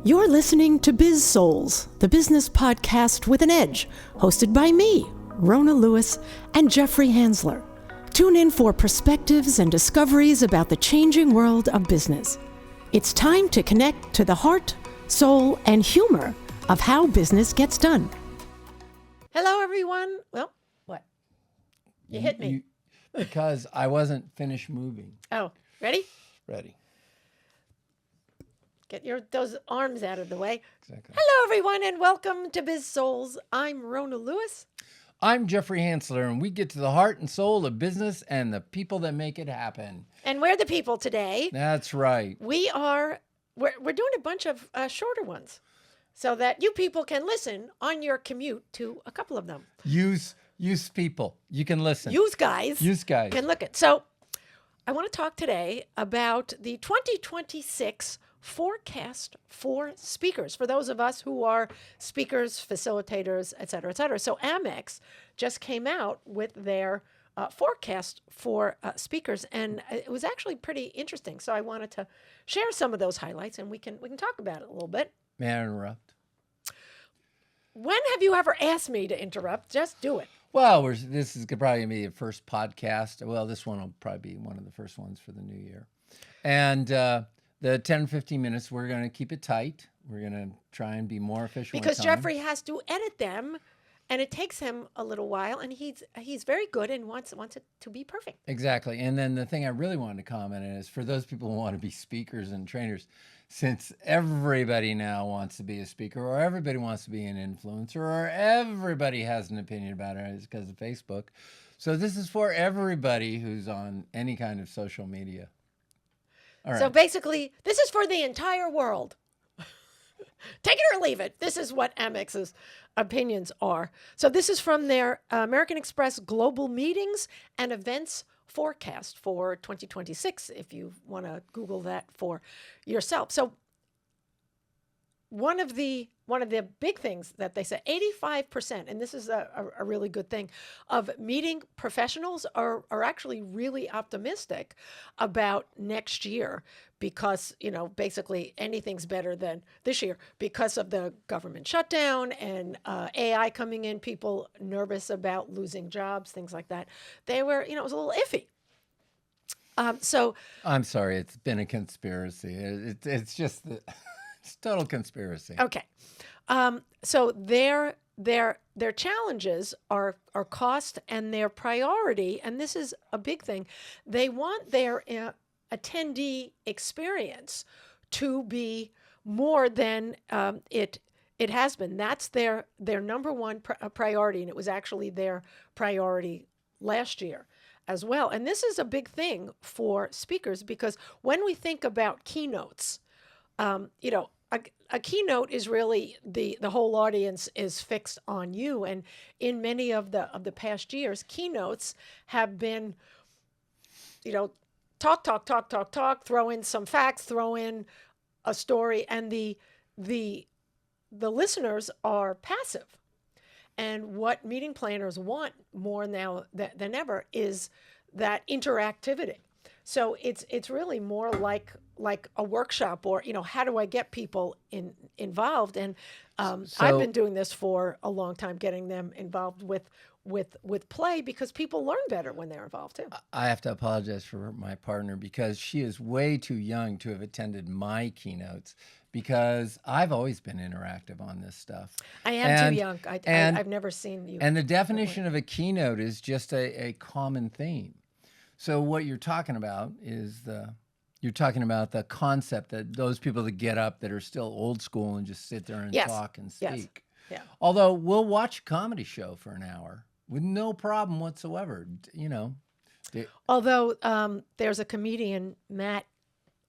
You're listening to Biz-Souls, the business podcast with an edge, hosted by me, Rona Lewis, and Jeffrey Hansler. Tune in for perspectives and discoveries about the changing world of business. It's time to connect to the heart, soul, and humor of how business gets done. Hello, everyone. Well, what? You hit me. Because I wasn't finished moving. Oh, ready? Ready. Get those arms out of the way. Exactly. Hello, everyone, and welcome to Biz-Souls. I'm Rona Lewis. I'm Jeffrey Hansler, and we get to the heart and soul of business and the people that make it happen. And we're the people today. That's right. We're doing a bunch of shorter ones so that you people can listen on your commute to a couple of them. Use people. You can listen. Use guys. Can look at. So I want to talk today about the 2026 forecast for speakers, for those of us who are speakers, facilitators, et cetera, et cetera. So AMEX just came out with their forecast for speakers, and it was actually pretty interesting. So I wanted to share some of those highlights, and we can talk about it a little bit. May I interrupt? When have you ever asked me to interrupt? Just do it. Well, this is probably going to be the first podcast. Well, this one will probably be one of the first ones for the new year. And the 10, 15 minutes, we're going to keep it tight. We're going to try and be more efficient. Because Jeffrey has to edit them, and it takes him a little while, and he's very good and wants it to be perfect. Exactly. And then the thing I really wanted to comment on is for those people who want to be speakers and trainers, since everybody now wants to be a speaker, or everybody wants to be an influencer, or everybody has an opinion about it, it's because of Facebook. So this is for everybody who's on any kind of social media. All right. So basically, this is for the entire world. Take it or leave it. This is what AMEX's opinions are. So this is from their American Express Global Meetings and Events Forecast for 2026, if you want to Google that for yourself. So one of the big things that they say, 85%, and this is a really good thing, of meeting professionals are actually really optimistic about next year because, basically anything's better than this year because of the government shutdown and AI coming in, people nervous about losing jobs, things like that. They were, it was a little iffy. So I'm sorry, it's been a conspiracy. It's just it's total conspiracy. Okay. So their challenges are cost and their priority, and this is a big thing. They want their attendee experience to be more than it has been. That's their number one priority, and it was actually their priority last year as well. And this is a big thing for speakers because when we think about keynotes, a keynote is really the whole audience is fixed on you. And in many of the past years, keynotes have been, talk, throw in some facts, throw in a story, and the listeners are passive. And what meeting planners want more now than ever is that interactivity. So it's really more like a workshop, or how do I get people involved? And I've been doing this for a long time, getting them involved with play because people learn better when they're involved too. I have to apologize for my partner because she is way too young to have attended my keynotes because I've always been interactive on this stuff. I am too young. I've never seen you. And the definition of a keynote is just a common theme. So what you're talking about is you're talking about the concept that those people that get up that are still old school and just sit there and talk and speak. Yes. Yeah. Although we'll watch a comedy show for an hour with no problem whatsoever, Although there's a comedian, Matt,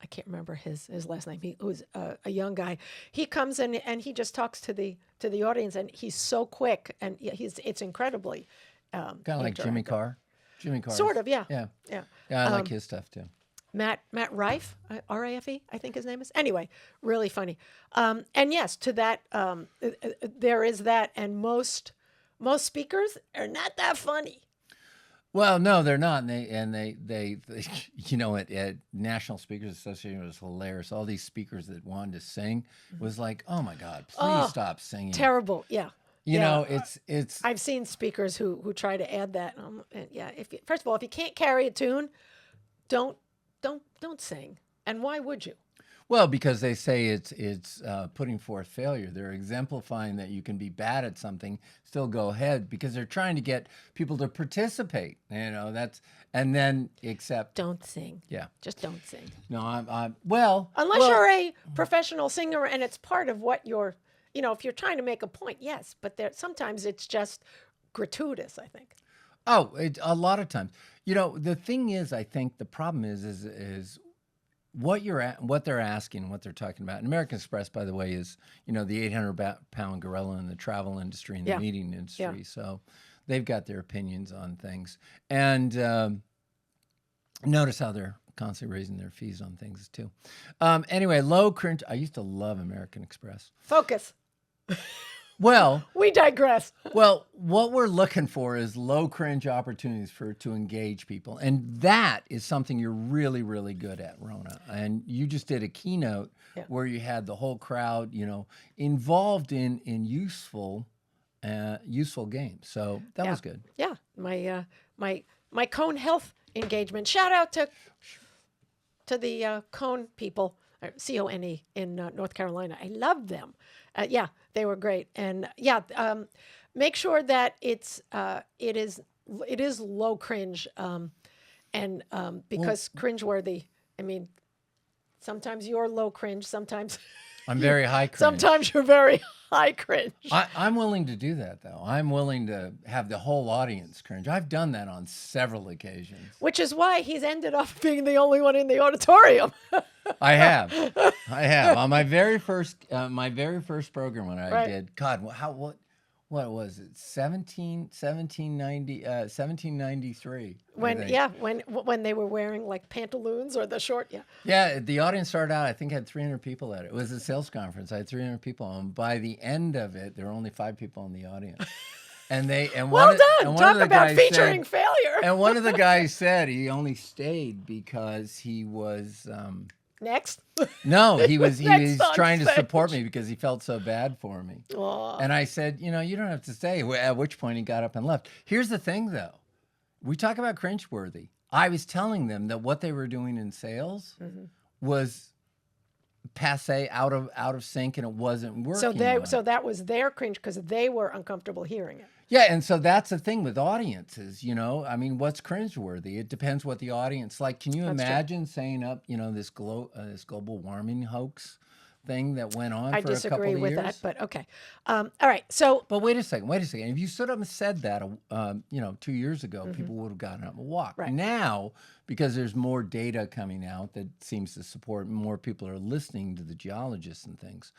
I can't remember his last name. He was a young guy. He comes in and he just talks to the audience, and he's so quick, and it's incredibly kind of like Jimmy Carr. Jimmy Carr. Sort of, yeah. Yeah, I like his stuff too. Matt Rife, R-I-F-E, I think his name is. Anyway, really funny. And yes, to that, there is that, and most speakers are not that funny. Well, no, they're not, and they you know, at National Speakers Association, it was hilarious. All these speakers that wanted to sing was like, oh my God, please Oh, stop singing. terrible. Yeah. You Yeah. know, it's I've seen speakers who try to add that. And yeah, first of all, if you can't carry a tune, don't don't sing. And why would you? well, because they say it's putting forth failure. They're exemplifying that you can be bad at something, still go ahead, because they're trying to get people to participate. You know, that's and then accept. Don't sing. Yeah. Just don't sing. No, I'm well. Unless well, you're a professional singer and it's part of what you're, if you're trying to make a point, yes, but sometimes it's just gratuitous, I think. Oh, a lot of times. You know, the thing is, I think the problem is what what they're asking, what they're talking about. And American Express, by the way, is the 800-pound gorilla in the travel industry and the Yeah. meeting industry. Yeah. So they've got their opinions on things. And notice how they're constantly raising their fees on things too. Anyway, low cringe. I used to love American Express. Focus. Well, We digress. Well, what we're looking for is low cringe opportunities to engage people. And that is something you're really, really good at, Rona. And you just did a keynote where you had the whole crowd, involved in useful games. So that was good. Yeah. My Cone Health engagement. Shout out to the Cone people, CONE in North Carolina. I love them. Yeah, they were great. And yeah, make sure that it is low cringe, and because cringeworthy. I mean, sometimes you're low cringe. Sometimes I'm very high cringe. sometimes you're very high cringe. I'm willing to do that, though. I'm willing to have the whole audience cringe. I've done that on several occasions. Which is why he's ended up being the only one in the auditorium. I have on my very first program when I did. God, what was it? 1793. When they were wearing like pantaloons or the short. Yeah, the audience started out. I think had 300 people at it. It was a sales conference. I had 300 people, and by the end of it, there were only 5 people in the audience. Well done. Talk about featuring failure. And one of the guys said he only stayed because he was. Next. No, he was Next on trying to stage. support me because he felt so bad for me. Aw. And I said, you don't have to stay. At which point he got up and left. Here's the thing, though. We talk about cringeworthy. I was telling them that what they were doing in sales was passe, out of sync, and it wasn't working. So that was their cringe because they were uncomfortable hearing it. Yeah, and so that's the thing with audiences, I mean, what's cringeworthy? It depends what the audience like. Can you imagine saying up, this global warming hoax thing that went on I for a couple disagree of with years? that, but okay. All right. So, But wait a second. If you stood up and said that, 2 years ago, people would have gotten up and walked. Right. Now, because there's more data coming out that seems to support more people are listening to the geologists and things,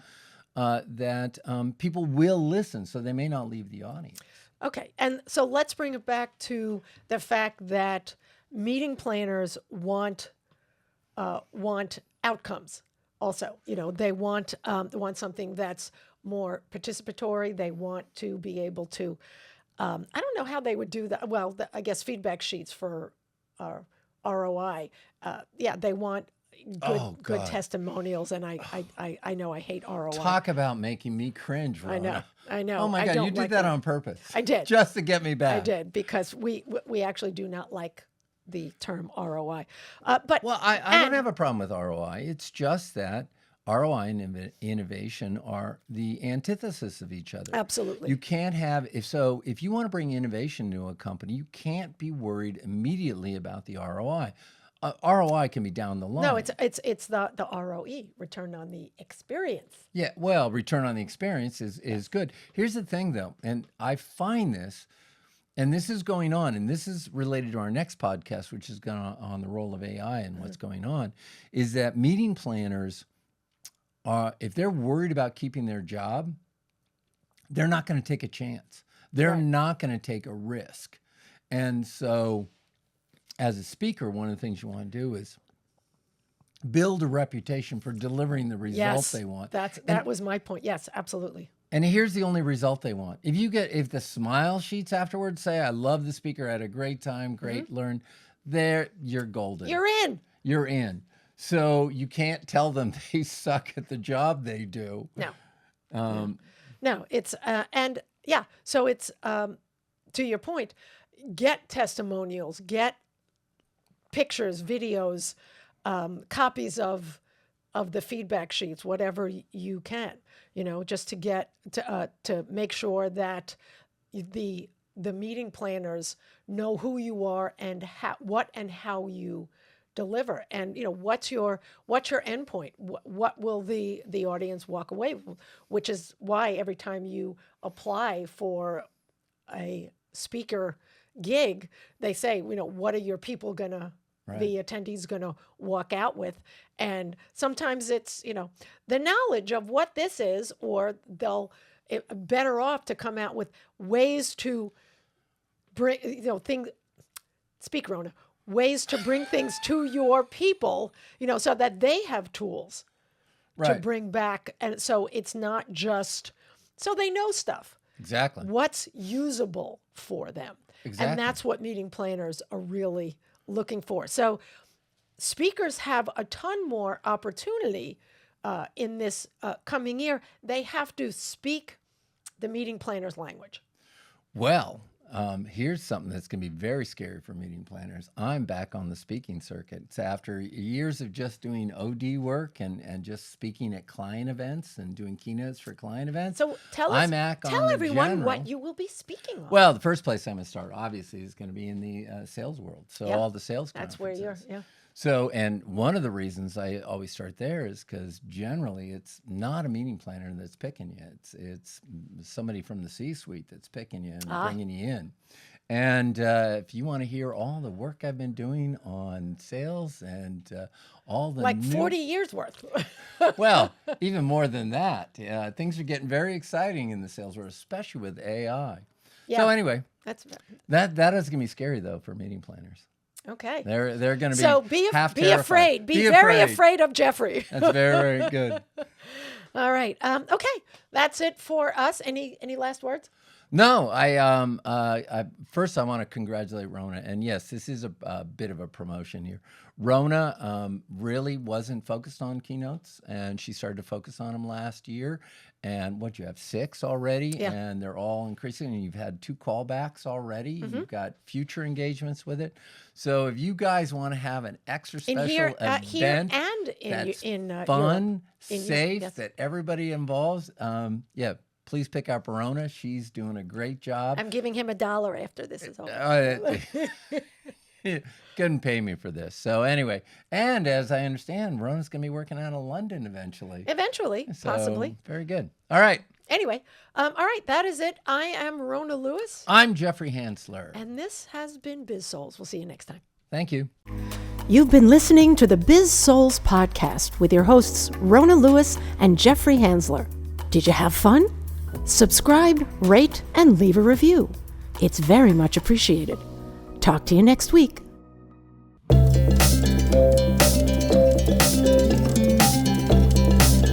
that people will listen, so they may not leave the audience. okay. And so let's bring it back to the fact that meeting planners want outcomes. Also, they want something that's more participatory. They want to be able to. I don't know how they would do that. Well, I guess feedback sheets for ROI. They want good testimonials, and I know I hate ROI. Talk about making me cringe, Rona. I know. Oh my God, you did that on purpose. I did. Just to get me back. I did, because we actually do not like the term ROI. But Well, I don't have a problem with ROI. It's just that ROI and innovation are the antithesis of each other. Absolutely. You can't have if you want to bring innovation to a company, you can't be worried immediately about the ROI. ROI can be down the line. No, it's the ROE, return on the experience. Yeah, well, return on the experience is good. Here's the thing, though, and I find this, and this is going on, and this is related to our next podcast, which is going on the role of AI and what's going on, is that meeting planners if they're worried about keeping their job, they're not going to take a chance. They're not going to take a risk. And so as a speaker, one of the things you want to do is build a reputation for delivering the results they want. That was my point. Yes, absolutely. And here's the only result they want. If the smile sheets afterwards say, I love the speaker, I had a great time, great learn, you're golden. You're in. You're in. So you can't tell them they suck at the job they do. No. No, it's, and yeah, so it's, to your point, get testimonials, get pictures, videos, copies of the feedback sheets, whatever you can, just to get to make sure that the meeting planners know who you are and how you deliver, and what's your end point. What will the audience walk away with? Which is why every time you apply for a speaker gig, they say, what are your people gonna, the attendees gonna walk out with? And sometimes it's, the knowledge of what this is, or they'll better off to come out with ways to bring, speak, Rona, ways to bring things to your people, so that they have tools to bring back. And so it's not just, so they know stuff. Exactly. What's usable for them. Exactly. And that's what meeting planners are really looking for. So speakers have a ton more opportunity in this coming year. They have to speak the meeting planner's language. Well, here's something that's going to be very scary for meeting planners. I'm back on the speaking circuit. It's after years of just doing OD work and just speaking at client events and doing keynotes for client events. So tell everyone what you will be speaking on. Well, the first place I'm going to start, obviously, is going to be in the sales world. So all the sales That's conferences. where you're, So, and one of the reasons I always start there is because generally it's not a meeting planner that's picking you. It's somebody from the C-suite that's picking you and bringing you in. And if you want to hear all the work I've been doing on sales and all the 40 years worth. Well, even more than that. Yeah, things are getting very exciting in the sales world, especially with AI. Yeah. So anyway, that is going to be scary though for meeting planners. Okay. They're going to be so be afraid. Be very afraid of Jeffrey. That's very, very good. All right. Okay. That's it for us. Any last words? No. First I want to congratulate Rona. And yes, this is a bit of a promotion here. Rona really wasn't focused on keynotes, and she started to focus on them last year. And you have 6 already, and they're all increasing. And you've had 2 callbacks already. You've got future engagements with it. So if you guys want to have an extra special event here and that's fun, safe, that everybody involves, please pick up Rona. She's doing a great job. I'm giving him $1 after this is over. Couldn't pay me for this. So anyway, and as I understand, Rona's going to be working out of London eventually. So, possibly. Very good. All right. Anyway, all right, that is it. I am Rona Lewis. I'm Jeffrey Hansler. And this has been Biz-Souls. We'll see you next time. Thank you. You've been listening to the Biz-Souls podcast with your hosts, Rona Lewis and Jeffrey Hansler. Did you have fun? Subscribe, rate, and leave a review. It's very much appreciated. Talk to you next week.